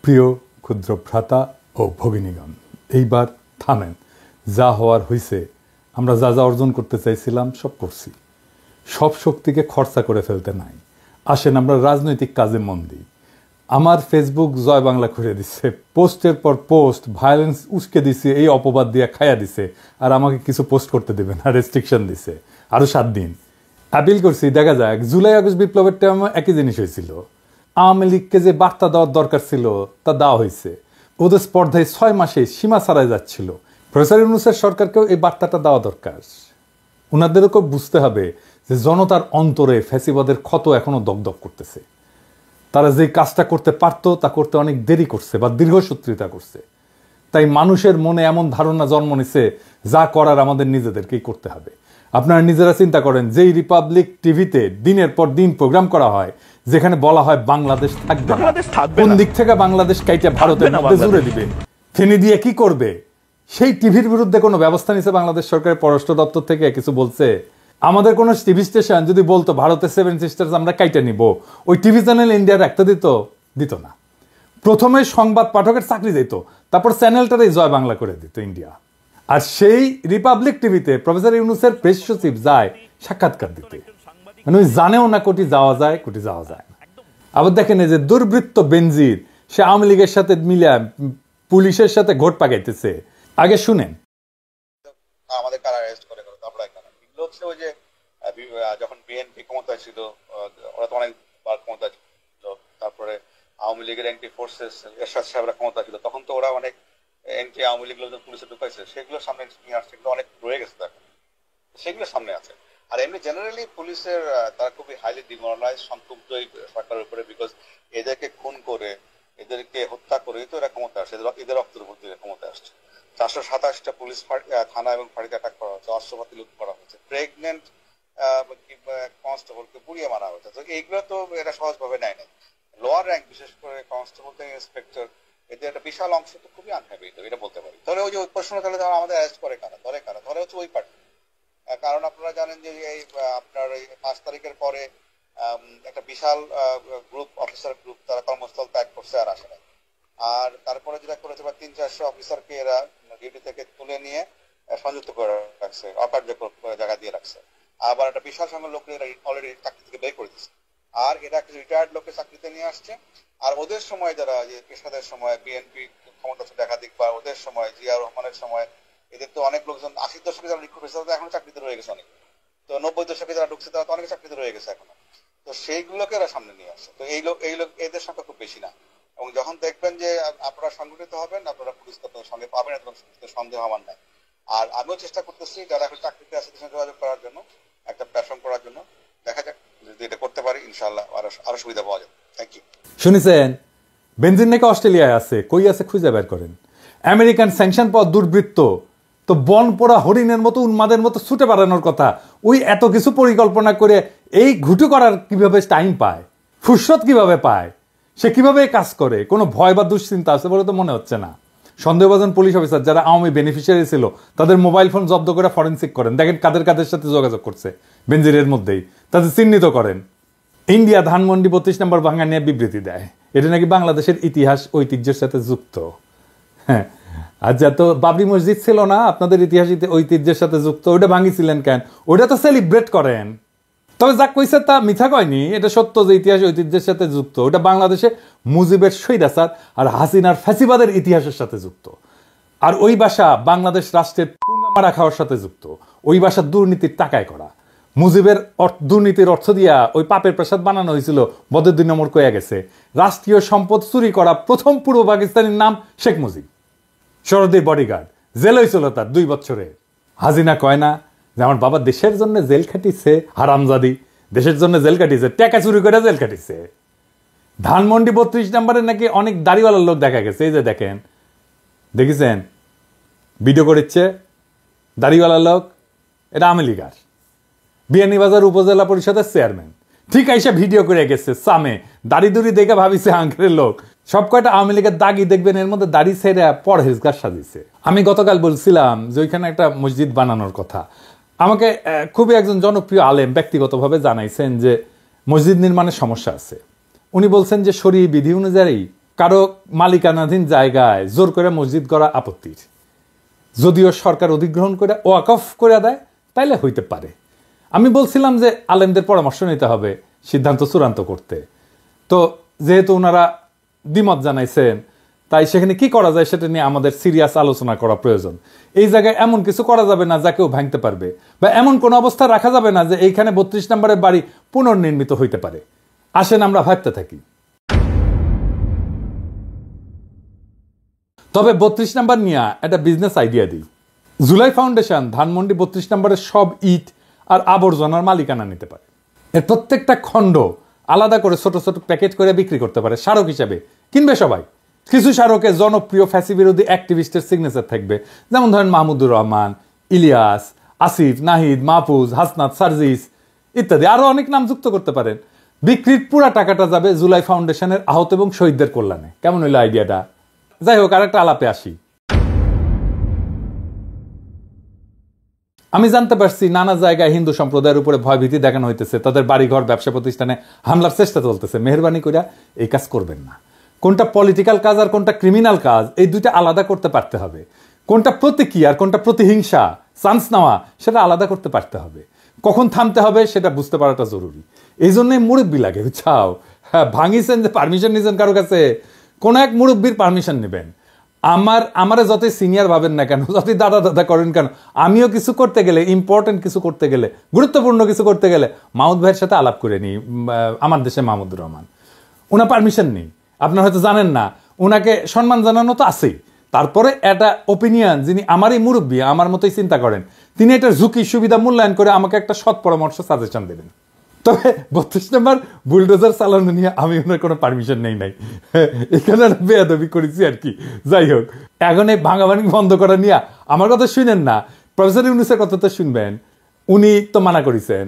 প্রিয় ক্ষুদ্র ভ্রাতা ও ভগিনীগণ, এইবার থামেন। যা হওয়ার হয়েছে, আমরা যা যা অর্জন করতে চাইছিলাম সব করছি। সব শক্তিকে খরচা করে ফেলতে নাই। আসেন আমরা রাজনৈতিক কাজে মন দিই। আমার ফেসবুক জয় বাংলা করে দিচ্ছে, পোস্টের পর পোস্ট ভায়োলেন্স উস্কে দিছে, এই অপবাদ দিয়ে খায়া দিছে, আর আমাকে কিছু পোস্ট করতে দেবে না, রেস্ট্রিকশন দিছে আরও 7 দিন। অ্যাপিল করছি, দেখা যাক। জুলাই আগস্ট বিপ্লবের টাইমে একই জিনিস হয়েছিল। আওয়ামী লীগকে যে বার্তা দেওয়ার দরকার ছিল তা দেওয়া হয়েছে। ওদের স্পর্ধায় 6 মাসে সীমা ছাড়াই যাচ্ছিল। প্রফেসর ইউনূসের সরকারকেও এই বার্তাটা দেওয়া দরকার। ওনাদেরকেও বুঝতে হবে যে জনতার অন্তরে ফ্যাসিবাদের ক্ষত এখনো দগদগ করতেছে। তারা যে কাজটা করতে পারতো তা করতে অনেক দেরি করছে বা দীর্ঘসূত্রিতা করছে। তাই মানুষের মনে এমন ধারণা জন্ম নিছে, যা করার আমাদের নিজেদেরকেই করতে হবে। আপনারা নিজেরা চিন্তা করেন, যেই রিপাবলিক টিভিতে দিনের পর দিন প্রোগ্রাম করা হয়, যেখানে বলা হয় বাংলাদেশ থাকবে, কোন দিক থেকে বাংলাদেশ কাইটা ভারতের মধ্যে জুড়ে দিবে, ফেনি দিয়ে কি করবে, সেই টিভির বিরুদ্ধে কোনো ব্যবস্থা নিছে বাংলাদেশ সরকারের পররাষ্ট্র দপ্তর থেকে? কিছু বলছে? আমাদের কোন টিভি স্টেশন যদি বলতো ভারতের 7 সিস্টার্স আমরা কাইটা নিব, ওই টিভি চ্যানেল ইন্ডিয়া রাখতে দিত না। প্রথমে সংবাদ পাঠকের চাকরি দিত, তারপর চ্যানেলটারই জয় বাংলা করে দিত ইন্ডিয়া। আর সেই রিপাবলিক টিভিতে প্রফেসর ইউনূসের প্রেস সচিব যায় সাক্ষাৎকার দিতে, মানে ওই জানেও না কোটি যাওয়া যায় কোটি যাওয়া যায় না। আবার দেখেন, এই যে দুর্বৃত্ত বেনজির, সে আওয়ামী লীগের সাথে মিলে পুলিশের সাথে ঘোট পাকাইতেছে। আগে শুনেন। আমাদের কারা অ্যারেস্ট করে আমরা কেন? এগুলো হচ্ছে ওই যে যখন বিএনপি ক্ষমতায় ছিল, ওরা তো অনেকবার ক্ষমতা ছিল, তারপরে আওয়ামী লীগের এন্টি ফোর্সেস এরশাদ সাহেবরা ক্ষমতা ছিল, তখন তো ওরা অনেক এন্টি আওয়ামী লীগ লোকজন পুলিশে ঢুকাইছে, সেগুলো সামনে নিয়ে আসছে, সেগুলো অনেক রয়ে গেছে, দেখেন সেগুলো সামনে আছে। আর এমনি জেনারেলি পুলিশের তারা খুবই হাইলি ডিমোরালাইজ, সন্তুষ্ট এই সরকারের উপরে, বিকজ এদেরকে খুন করে, এদেরকে হত্যা করে তো এরা ক্ষমতা আসছে, এদের রক্তের উপর দিয়ে ক্ষমতা আসছে। 427টা পুলিশ থানা এবং ফাঁড়িতে অ্যাটাক করা হচ্ছে, অস্ত্রপাতি লুট করা হচ্ছে, প্রেগনেন্ট কনস্টেবলকে পুড়িয়ে মারা হচ্ছে। তো এইগুলো তো এরা সহজভাবে নেয় না। লোয়ার র্যাঙ্ক, বিশেষ করে কনস্টেবল থেকে ইন্সপেক্টর, এদের একটা বিশাল অংশ তো খুবই আনহ্যাপি, তো এটা বলতে পারি। তাহলে ওই যে ওই প্রশ্ন, তাহলে আমাদের অ্যারেস্ট করে কারা? ধরে হচ্ছে ওই পার্টি। কারণ আপনারা জানেন যে এই আপনার এই 5 তারিখের পরে একটা বিশাল গ্রুপ, অফিসার গ্রুপ, তারা কর্মস্থল ত্যাগ করছে আর আসে না। আর তারপরে যেটা করেছে, 300-400 অফিসারকে এরা ডিউটি থেকে তুলে নিয়ে সংযুক্ত করে রাখছে, অকার্যকর জায়গা দিয়ে রাখছে। আবার একটা বিশাল সংখ্যক লোক এরা অলরেডি চাকরি থেকে বের করে দিচ্ছে। আর এটা একটা রিটায়ার্ড লোককে চাকরিতে নিয়ে আসছে। আর ওদের সময় যারা যে পেশাদের সময় বিএনপি ক্ষমতা ছিল একাধিক, বা ওদের সময় জিয়া রহমানের সময়, এদের তো অনেক লোকজন 80 দশকে যারা রিক্রুট হয়েছে তারা এখনো চাকরিতে রয়ে গেছে অনেক। তো 90 দশকে যারা ঢুকছে তারা তো অনেক চাকরিতে রয়ে গেছে এখনো। তো সেইগুলোকে এরা সামনে নিয়ে আসছে। তো এই লোক এদের সংখ্যা খুব বেশি না। এবং যখন দেখবেন যে আপনারা সংগঠিত হবেন, আপনারা পুলিশ সঙ্গে পাবেন, এরকম সন্দেহ আমার নাই। আর আমিও চেষ্টা করতেছি যারা এখন চাকরিতে আছে তাদের সঙ্গে যোগাযোগ করার জন্য, একটা প্ল্যাটফর্ম করার জন্য। দেখা যাক, যদি এটা করতে পারি ইনশাআল্লাহ আরো সুবিধা পাওয়া যাবে। Thank you. শুনেছেন, বেনজির নাকি অস্ট্রেলিয়ায় আছে, কই আছে খুঁজে বের করেন। আমেরিকান স্যাংশন পাওয়া দুর্বৃত্ত তো বন পোড়া হরিণের মতো, উন্মাদের মতো ছুটে বেড়ানোর কথা। ওই এত কিছু পরিকল্পনা করে এই ঘুটু করার কিভাবে টাইম পায়, ফুরসত কিভাবে পায়, সে কিভাবে কাজ করে? কোনো ভয় বা দুশ্চিন্তা আছে বলে তো মনে হচ্ছে না। সন্দেহভাজন পুলিশ অফিসার যারা আওয়ামী বেনিফিশিয়ারি ছিল, তাদের মোবাইল ফোন জব্দ করে ফরেন্সিক করেন, দেখেন কাদের সাথে যোগাযোগ করছে বেনজিরের মধ্যেই, তাদের চিহ্নিত করেন। ইন্ডিয়া ধানমন্ডি 32 নম্বর ভাঙা নিয়ে বিবৃতি দেয়, এটা নাকি বাংলাদেশের ইতিহাস ঐতিহ্যের সাথে যুক্ত। হ্যাঁ, আর যা তো বাবরি মসজিদ ছিল না আপনাদের ইতিহাস ঐতিহ্যের সাথে যুক্ত, ওইটা ভাঙিছিলেন কেন? ওইটা তো সেলিব্রেট করেন। তবে যা কইছে তা মিথ্যা কয়নি, এটা সত্য যে ইতিহাস ঐতিহ্যের সাথে যুক্ত। ওটা বাংলাদেশে মুজিবের স্বৈরাচার আর হাসিনার ফ্যাসিবাদের ইতিহাসের সাথে যুক্ত। আর ওই ভাষা বাংলাদেশ রাষ্ট্রের পুঙ্গা মারা খাওয়ার সাথে যুক্ত। ওই ভাষা দুর্নীতির টাকায় করা। মুজিবের দুর্নীতির অর্থ দিয়া ওই পাপের প্রাসাদ বানানো হয়েছিল, বদের 2 নম্বর কয়ে গেছে। রাষ্ট্রীয় সম্পদ চুরি করা প্রথম পূর্ব পাকিস্তানের নাম শেখ মুজিব। শরদের বডিগার্ড, জেল হয়েছিল তার 2 বছরে। হাসিনা কয় না যে আমার বাবা দেশের জন্য জেল খাটিছে, হারামজাদি দেশের জন্য জেল কাটিছে, টাকা চুরি করে জেল কাটিছে। ধানমন্ডি 32 নম্বরে নাকি অনেক দাড়িওয়ালার লোক দেখা গেছে। এই যে দেখেন, দেখেছেন ভিডিও করেছে দাড়িওয়ালার লোক, এটা আওয়ামী লীগার বিয়ানীবাজার উপজেলা পরিষদের চেয়ারম্যান। ঠিক আইসা ভিডিও করে গেছে সামে, দাড়ি দুড়ি দেখে ভাবিছে আঙ্কেলের লোক। সব কয়টা আওয়ামী লীগের দাগি দেখবেন, এর মধ্যে দাড়ি ছেড়ে পরহেজগার সাজিছে। আমি গতকাল বলছিলাম যে ওইখানে একটা মসজিদ বানানোর কথা। আমাকে খুবই একজন জনপ্রিয় আলেম ব্যক্তিগতভাবে জানাইছেন যে মসজিদ নির্মাণের সমস্যা আছে। উনি বলছেন যে শরীয়ী বিধি অনুযায়ী কারো মালিকানাধীন জায়গায় জোর করে মসজিদ করা আপত্তির, যদিও সরকার অধিগ্রহণ করে ওয়াকফ করে দেয় তাইলে হইতে পারে। আমি বলছিলাম যে আলেমদের পরামর্শ নিতে হবে সিদ্ধান্ত চূড়ান্ত করতে। তো যেহেতু ওনারা দ্বিমত জানাইছেন, তাই সেখানে কি করা যায় সেটা নিয়ে আমাদের সিরিয়াস আলোচনা করা প্রয়োজন। এই জায়গায় এমন কিছু করা যাবে না যা কেউ ভাঙতে পারবে, বা এমন কোনো অবস্থা রাখা যাবে না যে এইখানে 32 নম্বরের বাড়ি পুনর্নির্মিত হইতে পারে। আসেন আমরা ভাবতে থাকি। তবে 32 নম্বর নিয়ে একটা বিজনেস আইডিয়া দিই। জুলাই ফাউন্ডেশন ধানমন্ডি 32 নম্বরের সব ইট আর আবর্জনার মালিকানা নিতে পারে। এর প্রত্যেকটা খণ্ড আলাদা করে ছোট ছোট প্যাকেট করে বিক্রি করতে পারে, স্মারক হিসেবে কিনবে সবাই। কিছু স্মারকে জনপ্রিয় ফ্যাসি বিরোধী অ্যাক্টিভিস্টের সিগনেচার থাকবে, যেমন ধরেন মাহমুদুর রহমান, ইলিয়াস, আসিফ, নাহিদ, মাহফুজ, হাসনাত, সার্জিস ইত্যাদি, আরো অনেক নাম যুক্ত করতে পারেন। বিক্রির পুরা টাকাটা যাবে জুলাই ফাউন্ডেশনের আহত এবং শহীদদের কল্যাণে। কেমন হইলো আইডিয়াটা? যাই হোক, আর একটা আলাপে আসি। আমি জানতে পারছি নানা জায়গায় হিন্দু সম্প্রদায়ের উপরে ভয়ভীতি দেখানো হইতেছে, তাদের বাড়িঘর, ব্যবসা প্রতিষ্ঠানে হামলার চেষ্টা চলতেছে। মেহরবানি করে এই কাজ করবেন না। কোনটা পলিটিক্যাল কাজ আর কোনটা ক্রিমিনাল কাজ, এই দুইটা আলাদা করতে পারতে হবে। কোনটা প্রতীকী আর কোনটা প্রতিহিংসা, চান্স নেওয়া, সেটা আলাদা করতে পারতে হবে। কখন থামতে হবে সেটা বুঝতে পারাটা জরুরি। এই জন্যই মুরব্বী লাগে, বুঝছাও। হ্যাঁ, ভাঙিছেন যে পারমিশন নিয়েছেন কারো কাছে, কোন এক মুরব্বীর পারমিশন নেবেন। আমারে যতই সিনিয়র ভাবেন না কেন, যতই দাদা দাদা করেন কেন, আমিও কিছু করতে গেলে, ইম্পর্টেন্ট কিছু করতে গেলে, গুরুত্বপূর্ণ কিছু করতে গেলে মাহমুদ ভাইয়ের সাথে আলাপ করে নিই। আমার দেশে মাহমুদুর রহমান, ওনার পারমিশন নেই, আপনার হয়তো জানেন না। ওনাকে সম্মান জানানো তো আছেই, তারপরে একটা ওপিনিয়ন, যিনি আমারই মুরব্বী, আমার মতোই চিন্তা করেন, তিনি এটার ঝুঁকি সুবিধা মূল্যায়ন করে আমাকে একটা সৎ পরামর্শ, সাজেশন দেবেন। তবে 32 নম্বর বুলডোজার চালানো নিয়ে আমি ওনার কোনো পারমিশন নেই নাই, এখানে বেয়াদবি করেছি আর কি। যাই হোক, এখন এই ভাঙাভাঙি বন্ধ করা নিয়ে আমার কথা শুনেন না, প্রফেসর ইউনূসের কথা তো শুনবেন। উনি তো মানা করেছেন,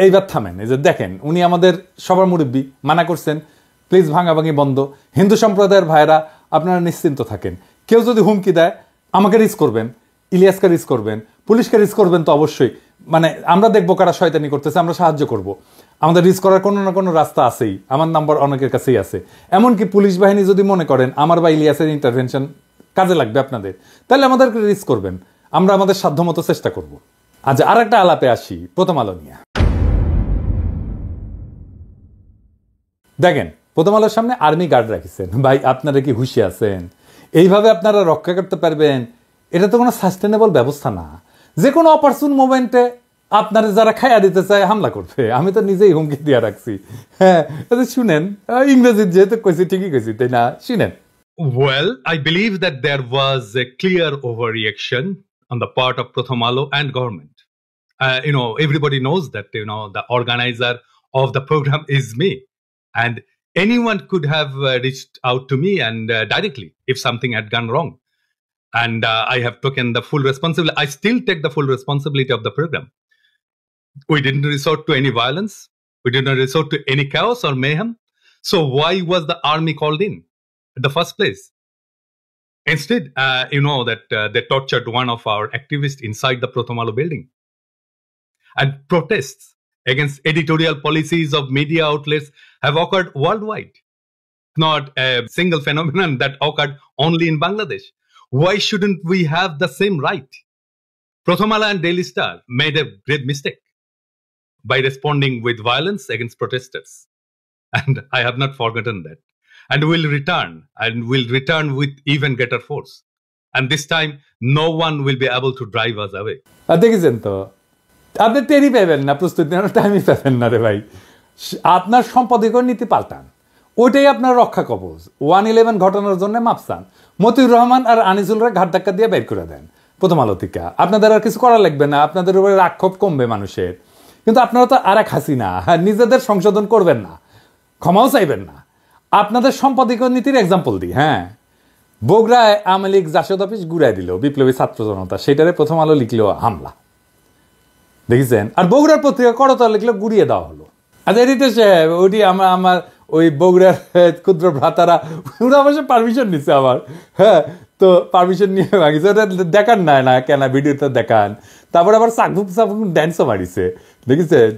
এইবার থামেন। এই যে দেখেন, উনি আমাদের সবার মুরব্বী, মানা করছেন প্লিজ ভাঙাভাঙি বন্ধ। হিন্দু সম্প্রদায়ের ভাইরা আপনারা নিশ্চিন্ত থাকেন, কেউ যদি হুমকি দেয় আমাকে রিস্ক করবেন, ইলিয়াসকে রিস্ক করবেন, পুলিশকে রিস্ক করবেন, তো অবশ্যই মানে আমরা দেখবো কারা শয়তানি করতেছে, আমরা সাহায্য করব। আমাদের রিস্ক করার কোনো না কোনো রাস্তা আছেই, আমার নাম্বার অনেকের কাছেই আছে। এমনকি পুলিশ বাহিনী যদি মনে করেন আমার বা ইলিয়াসের ইন্টারভেনশন কাজে লাগবে আপনাদের, তাহলে আমাদেরকে রিস্ক করবেন, আমরা আমাদের সাধ্যমতো চেষ্টা করব। আচ্ছা, আর একটা আলাপে আসি প্রথম আলো নিয়ে। দেখেন, প্রথম আলোর সামনে আর্মি গার্ড রাখিছেন। ভাই, আপনারা কি হুঁশি আছেন? এইভাবে আপনারা রক্ষা করতে পারবেন? এটা তো কোনো সাস্টেনেবল ব্যবস্থা না। যে কোনো অপারচুন মোমেন্টে আপনারা যারা খাইয়া দিতে চায় হামলা করবে। আমি তো নিজেই হুমকি দিয়ে রাখছি। হ্যাঁ, শুনেন, ইংরেজি যেহেতু কইছি ঠিকই কইছি, তাই না? শুনেন। Well, I believe that there was a clear overreaction on the part of Pratham Alo and government. Everybody knows that, the organizer of the program is me. And anyone could have reached out to me and directly if something had gone wrong. And I have taken the full responsibility. I still take the full responsibility of the program. We didn't resort to any violence. We did not resort to any chaos or mayhem. So why was the army called in the first place? Instead, they tortured one of our activists inside the Pratham Alo building. And protests against editorial policies of media outlets have occurred worldwide. Not a single phenomenon that occurred only in Bangladesh. Why shouldn't we have the same right? Pratham Alo and Daily Star made a great mistake by responding with violence against protesters. And I have not forgotten that. And will return with even greater force. And this time, no one will be able to drive us away. দেখেছেন তো, আপনি টেরি পাবেন না, প্রস্তুতি নেওয়ার টাইমই পাবেন না রে ভাই। আপনার সম্পাদকীয় নীতি পাল্টান, ওইটাই আপনার রক্ষা কবচ। 1/11 ঘটনার জন্য মাপসান মতিউর রহমান আর আনিসুলরা ঘাট ধাক্কা দিয়ে বের করে দেন প্রথম আলো থেকে। আপনাদের আর কিছু করা লাগবে না, আপনাদের উপরে রাক্ষোভ কমবে মানুষের। কিন্তু আপনারা তো আর এক হাসিনা, নিজেদের সংশোধন করবেন না, ক্ষমাও চাইবেন না। আপনাদের সম্পাদকীয় নীতির এক্সাম্পল দিই। হ্যাঁ, বগুড়ায় আওয়ামী লীগ জাসদ অফিস ঘুরাই দিল বিপ্লবী ছাত্র জনতা, সেটারে প্রথম আলো লিখলো হামলা, দেখেছেন? আর বগুড়ার পত্রিকা করতলা লিখলো গুড়িয়ে দেওয়া হলো। আচ্ছা, এডিটর সাহেব, ওইটি আমার ওই বগুড়ার ক্ষুদ্র ভ্রাতারা, ওরা অবশ্য পারমিশন নিচ্ছে আমার। হ্যাঁ, তো পারমিশন নিয়ে ভাঙিছে, ওটা দেখান না কেন, ভিডিওটা দেখান। তারপর আবার চাকবুক চাকবুক ড্যান্সও মারিছে, দেখেছেন?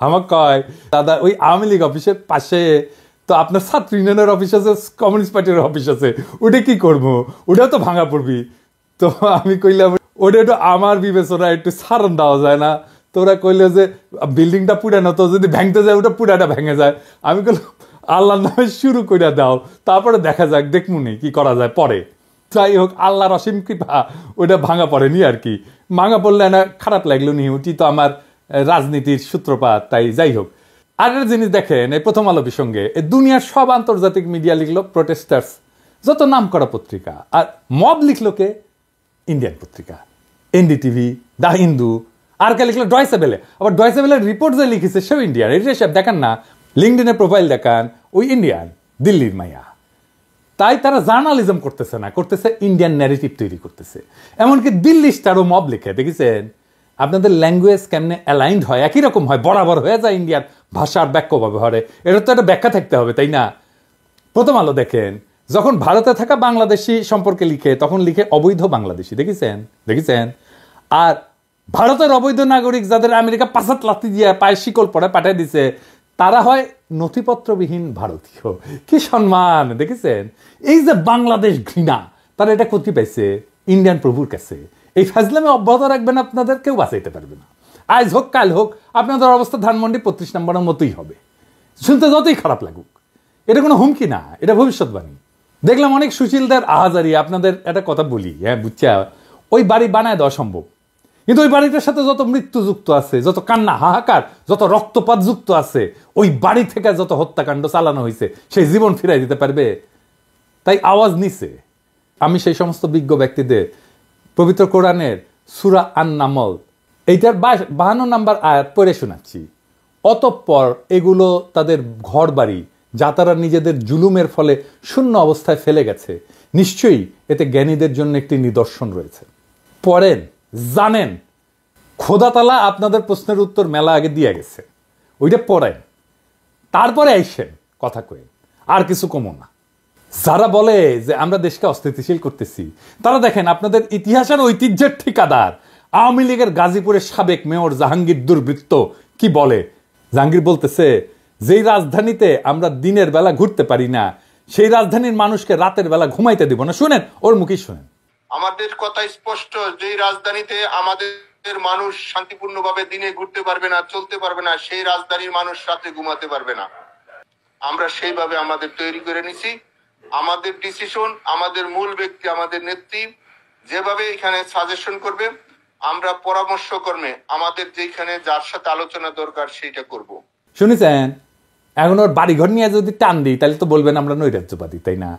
আমার কয় দাদা ওই আওয়ামী লীগ অফিসের পাশে তো আপনার ছাত্র ইউনিয়নের অফিস আছে, কমিউনিস্ট পার্টির অফিস আছে, ওটা কি করবো, ওটাও তো ভাঙা পড়বি। তো আমি কইলাম ওটা একটু আমার বিবেচনা একটু ছাড়ন দেওয়া যায় না। তোরা কইলে যে বিল্ডিংটা পুরানো, তো যদি ভাঙতে যায় ওটা পুরাটা ভেঙে যায়। আমি কইলাম আল্লাহর নামে শুরু করে দাও, তারপরে দেখা যাক, দেখমুনি কি করা যায় পরে। যাই হোক, আল্লাহর অসীম কৃপা ওটা ভাঙা পড়েনি আর কি। ভাঙা পড়লে না খারাপ লাগলো নি, ওটি তো আমার রাজনীতির সূত্রপাত। তাই যাই হোক, আর একটা জিনিস দেখেন, এই প্রথম আলো প্রসঙ্গে এই দুনিয়ার সব আন্তর্জাতিক মিডিয়া লিখলো প্রোটেস্টার্স, যত নাম করা পত্রিকা, আর মব লিখলো কে? ইন্ডিয়ান পত্রিকা, এনডিটিভি, দ্য হিন্দু, আর কে লিখলো ডয়েচে ভেলে। আবার ডয়েচে ভেলের রিপোর্ট যে লিখেছে সেও ইন্ডিয়ান। এটা সব দেখান না, লিঙ্কডিনের প্রোফাইল দেখান, ওই ইন্ডিয়ান, দিল্লির মাইয়া। তাই তারা জার্নালিজম করতেছে না, করতেছে ইন্ডিয়ান ন্যারেটিভ তৈরি করতেছে। এমনকি দিল্লি স্টারও মব লিখে, দেখেছেন? আপনাদের ল্যাঙ্গুয়েজ কেমনে অ্যালাইন্ড হয়, একই রকম হয়, বরাবর হয়ে যায় ইন্ডিয়ার ভাষার বাক্য ব্যবহারে। এটা তো একটা ব্যাখ্যা থাকতে হবে, তাই না? প্রথম আলো দেখেন, যখন ভারতে থাকা বাংলাদেশি সম্পর্কে লিখে তখন লিখে অবৈধ বাংলাদেশি, দেখেছেন? আর ভারতের অবৈধ নাগরিক যাদের আমেরিকা পাঁচাত লাথি দিয়ে পায়ে শিকল পরে পাঠিয়ে দিছে, তারা হয় নথিপত্রবিহীন ভারতীয়। কি সম্মান, দেখেছেন? এই যে বাংলাদেশ ঘৃণা, তারা এটা করতে পাইছে ইন্ডিয়ান প্রভুর কাছে। এই ফাজলামে অব্যাহত রাখবেন, আপনাদের কেউ বাঁচাইতে পারবে না। আজ হোক কাল হোক আপনাদের অবস্থা ধানমন্ডি 35 নম্বরের মতোই হবে, শুনতে যতই খারাপ লাগুক। এটা কোনো হুমকি না, এটা ভবিষ্যৎবাণী। দেখলাম অনেক সুশীলদের আহাজারি। আপনাদের একটা কথা বলি, হ্যাঁ বুঝছা, ওই বাড়ি বানায় দেওয়া সম্ভব, কিন্তু ওই বাড়িটার সাথে যত মৃত্যু যুক্ত আছে, যত কান্না হাহাকার, যত রক্তপাত যুক্ত আছে, ওই বাড়ি থেকে যত হত্যাকাণ্ড চালানো হয়েছে, সেই জীবন ফিরাই দিতে পারবে? তাই আওয়াজ নিছে। আমি সেই সমস্ত বিজ্ঞ ব্যক্তিদের পবিত্র কোরআনের সূরা আন-নামল এইটার 52 নম্বর আয়াত পড়ে শোনাচ্ছি। অতঃপর এগুলো তাদের ঘর বাড়ি যা তারা নিজেদের জুলুমের ফলে শূন্য অবস্থায় ফেলে গেছে, নিশ্চয়ই এতে জ্ঞানীদের জন্য একটি নিদর্শন রয়েছে। পড়েন, জানেন, খোদা তাআলা আপনাদের প্রশ্নের উত্তর মেলা আগে দিয়ে গেছে, ওইটা পড়েন, তারপরে আইসেন কথা কয়েন, আর কিছু কমো না। যারা বলে যে আমরা দেশকে অস্থিতিশীল করতেছি, তারা দেখেন আপনাদের ইতিহাসের ঐতিহ্যের ঠিকাদার আওয়ামী লীগের গাজীপুরের সাবেক মেয়র জাহাঙ্গীর দুর্বৃত্ত কি বলে। জাহাঙ্গীর বলতেছে, যেই রাজধানীতে আমরা দিনের বেলা ঘুরতে পারি না, সেই রাজধানীর মানুষকে রাতের বেলা ঘুমাইতে দিব না। শুনেন, ওর মুখেই শুনেন। আমাদের কথা স্পষ্ট, যেই রাজধানীতে আমাদের মানুষ শান্তিপূর্ণভাবে দিনে ঘুরতে পারবে না, চলতে পারবে না, সেই রাজধানীর মানুষ রাতে ঘুমাতে পারবে না। আমরা সেইভাবে আমাদের তৈরি করে নিছি। আমাদের ডিসিশন, আমাদের মূল ব্যক্তি, আমাদের নেত্রী যেভাবে এখানে সাজেশন করবে, আমরা পরামর্শ কর্মে আমাদের যেখানে যার সাথে আলোচনা দরকার সেইটা করব। শুনেছেন? এখন ওর বাড়িঘর নিয়ে যদি টান দিই তাহলে তো বলবেন আমরা নৈরাজ্যবাদী, তাই না?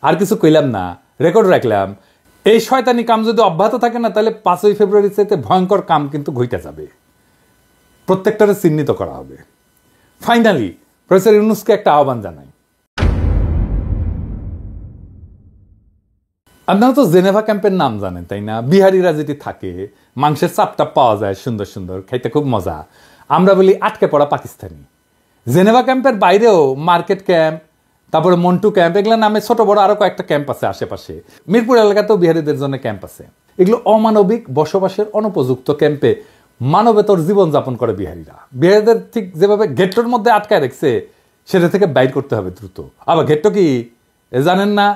আর কিছু কইলাম না, রেকর্ড রাখলাম। এই শয়তানি কাম যদি অব্যাহত থাকে না, তাহলে 5ই ফেব্রুয়ারি চাইতে ভয়ঙ্কর কাম কিন্তু ঘইটা যাবে, প্রত্যেকটারে চিহ্নিত করা হবে। ফাইনালি প্রফেসর ইউনূসকে একটা আহ্বান জানাই। আপনারা তো জেনেভা ক্যাম্পের নাম জানেন, তাই না? বিহারিরা যেটি থাকে, মাংসের চাপটা পাওয়া যায় সুন্দর সুন্দর, খাইতে খুব মজা। আমরা বলি আটকে পড়া পাকিস্তানি। জেনেভা ক্যাম্পের বাইরেও মার্কেট ক্যাম্প, তারপরে মন্টু ক্যাম্প, এগুলো নামে ছোট বড় আরো কয়েকটা ক্যাম্প আছে আশেপাশে। মিরপুর এলাকাতেও বিহারিদের জন্য ক্যাম্প আছে। এগুলো অমানবিক বসবাসের অনুপযুক্ত ক্যাম্পে মানবেতর জীবনযাপন করে বিহারিরা। বিহারিদের ঠিক যেভাবে গেট্টোর মধ্যে আটকায় রেখেছে, সেটা থেকে বাইর করতে হবে দ্রুত। আবার গেট্টো কি জানেন না?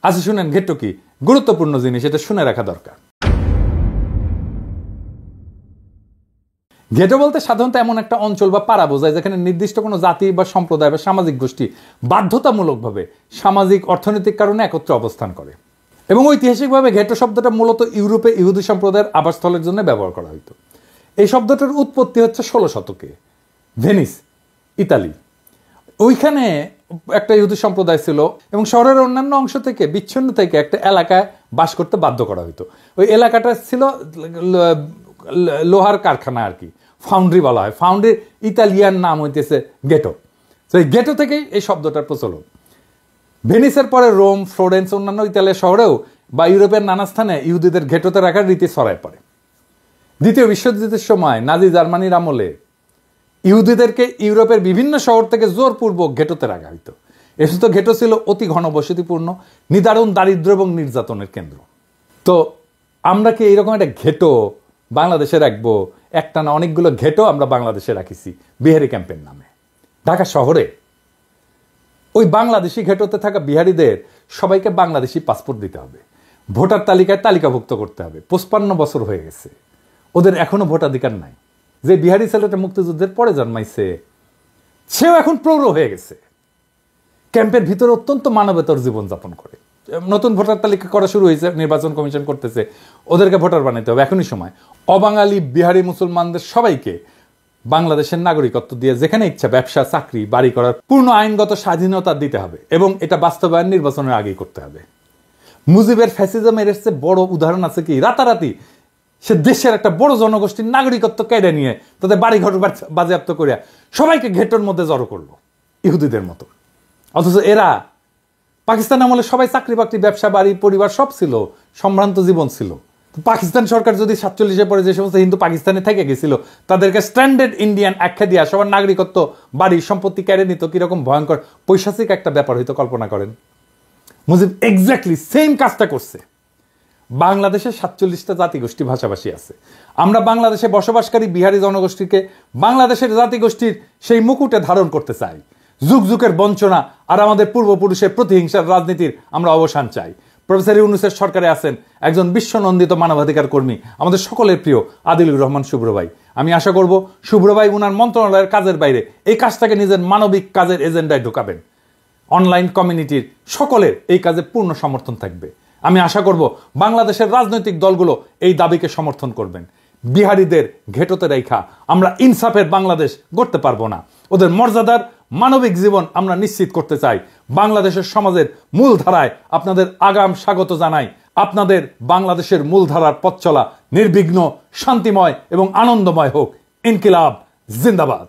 আচ্ছা শুনেন, গেট্টো কি গুরুত্বপূর্ণ জিনিস, এটা শুনে রাখা দরকার। গেটো বলতে সাধারণত এমন একটা অঞ্চল বা পাড়া বোঝায় যেখানে নির্দিষ্ট কোনো জাতি বা সম্প্রদায় বা সামাজিক গোষ্ঠী বাধ্যতামূলকভাবে সামাজিক অর্থনৈতিক কারণে একত্রে অবস্থান করে। এবং ঐতিহাসিকভাবে গেটো শব্দটা মূলত ইউরোপে ইহুদি সম্প্রদায়ের আবাসস্থলের জন্য ব্যবহার করা হতো। এই শব্দটার উৎপত্তি হচ্ছে 16 শতকে ভেনিস, ইতালি। ওইখানে একটা ইহুদি সম্প্রদায় ছিল এবং শহরের অন্যান্য অংশ থেকে বিচ্ছিন্ন থেকে একটা এলাকায় বাস করতে বাধ্য করা হতো। ওই এলাকাটা ছিল লোহার কারখানা আর কি, ফাউন্ড্রি বলা হয়। ফাউন্ড্রির ইতালিয়ান নাম হইতেছে গেটো। তো এই গেটো থেকেই এই শব্দটার প্রচলন। ভেনিসের পরে রোম, ফ্লোরেন্স, অন্যান্য ইতালিয়ার শহরেও বা ইউরোপের নানা স্থানে ইহুদিদের গেটোতে রাখার রীতি ছড়ায় পড়ে। দ্বিতীয় বিশ্বযুদ্ধের সময় নাজি জার্মানির আমলে ইহুদিদেরকে ইউরোপের বিভিন্ন শহর থেকে জোরপূর্বক গেটোতে রাখা হইতো। এসব গেটো ছিল অতি ঘনবসতিপূর্ণ, নিদারুণ দারিদ্র এবং নির্যাতনের কেন্দ্র। তো আমরা কি এইরকম একটা গেটো বাংলাদেশে রাখবো, একটা না অনেকগুলো ঘেটও আমরা বাংলাদেশে রাখিছি বিহারি ক্যাম্পের নামে। ঢাকা শহরে ওই বাংলাদেশি ঘেটোতে থাকা বিহারিদের সবাইকে বাংলাদেশি পাসপোর্ট দিতে হবে, ভোটার তালিকায় তালিকাভুক্ত করতে হবে। 55 বছর হয়ে গেছে, ওদের এখনো ভোটাধিকার নাই। যে বিহারি ছেলেটা মুক্তিযুদ্ধের পরে জন্মাইছে সেও এখন প্রৌঢ় হয়ে গেছে, ক্যাম্পের ভিতরে অত্যন্ত মানবেতর জীবনযাপন করে। নতুন ভোটার তালিকা করা শুরু হয়েছে, নির্বাচন কমিশন করতেছে, ওদেরকে ভোটার বানাইতে হবে এখনই সময়। অবাঙালি বিহারি মুসলমানদের সবাইকে বাংলাদেশের নাগরিকত্ব দিয়ে যেখানে ইচ্ছা ব্যবসা চাকরি বাড়ি করার পূর্ণ আইনগত স্বাধীনতা দিতে হবে এবং এটা বাস্তবায়ন নির্বাচনের আগেই করতে হবে। মুজিবের ফ্যাসিজমের এর চেয়ে বড় উদাহরণ আছে কি? রাতারাতি সে দেশের একটা বড় জনগোষ্ঠীর নাগরিকত্ব কেড়ে নিয়ে তাদের বাড়িঘর বাজেয়াপ্ত করিয়া সবাইকে ঘেটর মধ্যে জড়ো করলো ইহুদিদের মতো। অথচ এরা পাকিস্তান আমলে সবাই চাকরি বাকরি ব্যবসা বাড়ি পরিবার সব ছিল, সম্ভ্রান্ত জীবন ছিল। পাকিস্তান সরকার যদি 47-এ পরে যে সমস্ত হিন্দু পাকিস্তানে থেকে গেছিল তাদেরকে স্ট্যান্ডার্ড ইন্ডিয়ান আখ্যা দিয়া সবার নাগরিকত্ব বাড়ি সম্পত্তি কেড়ে নিত, কিরকম ভয়ঙ্কর পৈশাচিক একটা ব্যাপার হয়তো কল্পনা করেন। মুজিব এক্স্যাক্টলি সেম কাজটা করছে। বাংলাদেশে 47টা জাতিগোষ্ঠী ভাষাভাষী আছে। আমরা বাংলাদেশে বসবাসকারী বিহারি জনগোষ্ঠীকে বাংলাদেশের জাতিগোষ্ঠীর সেই মুকুটে ধারণ করতে চাই। যুগ যুগের বঞ্চনা আর আমাদের পূর্বপুরুষের প্রতিহিংসার রাজনীতির আমরা অবসান চাই। প্রফেসর ইউনূসের সরকারে আছেন একজন বিশ্বনন্দিত মানবাধিকার কর্মী, আমাদের সকলের প্রিয় আদিলুর রহমান শুভ্র ভাই। আমি আশা করব শুভ্র ভাই উনার মন্ত্রণালয়ের কাজের বাইরে এই কাজটাকে নিজের মানবিক কাজের এজেন্ডায় ঢোকাবেন। অনলাইন কমিউনিটির সকলের এই কাজে পূর্ণ সমর্থন থাকবে। আমি আশা করব বাংলাদেশের রাজনৈতিক দলগুলো এই দাবিকে সমর্থন করবেন। বিহারিদের ঘেটোতে রেখা আমরা ইনসাফের বাংলাদেশ গড়তে পারবো না। ওদের মর্যাদার মানবিক জীবন আমরা নিশ্চিত করতে চাই। বাংলাদেশের সমাজের মূল ধারায় আপনাদের আগাম স্বাগত জানাই। আপনাদের বাংলাদেশের মূলধারার পথ চলা নির্বিঘ্ন, শান্তিময় এবং আনন্দময় হোক। ইনকিলাব জিন্দাবাদ।